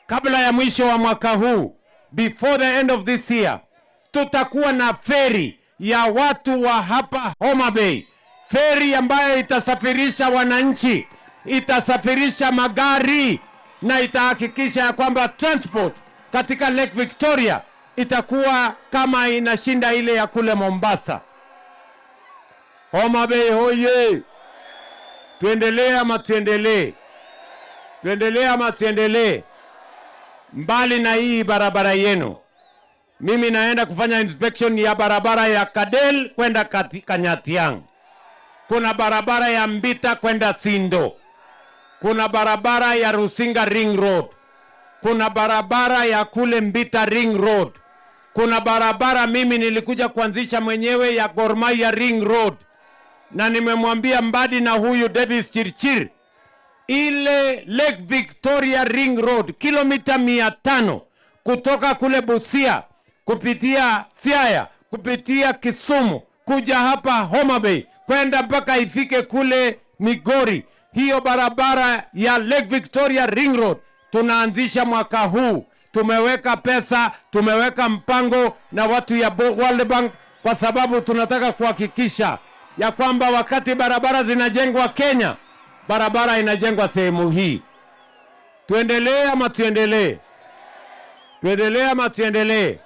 kabla ya mwisho wa mwaka huu, before the end of this year, tutakuwa na feri ya watu wa hapa Homa Bay, feri ambayo itasafirisha wananchi, itasafirisha magari na itahakikisha ya kwamba transport katika Lake Victoria itakuwa kama inashinda ile ya kule Mombasa. Homa Bay hoye! Tuendelee ama tuendelee? Tuendelee ama tuendelee? Mbali na hii barabara yenu, mimi naenda kufanya inspection ya barabara ya Kadel kwenda Kanyatiang. Kuna barabara ya Mbita kwenda Sindo. Kuna barabara ya Rusinga Ring Road. Kuna barabara ya kule Mbita Ring Road. Kuna barabara mimi nilikuja kuanzisha mwenyewe ya Gor Mahia Ring Road. Na nimemwambia Mbadi na huyu Davis Chirchir, ile Lake Victoria Ring Road kilomita 500 kutoka kule Busia kupitia Siaya kupitia Kisumu kuja hapa Homa Bay kwenda mpaka ifike kule Migori. Hiyo barabara ya Lake Victoria Ring Road tunaanzisha mwaka huu. Tumeweka pesa, tumeweka mpango na watu ya World Bank, kwa sababu tunataka kuhakikisha ya kwamba wakati barabara zinajengwa Kenya, barabara inajengwa sehemu hii. Tuendelee ama tuendelee? Tuendelee ama tuendelee?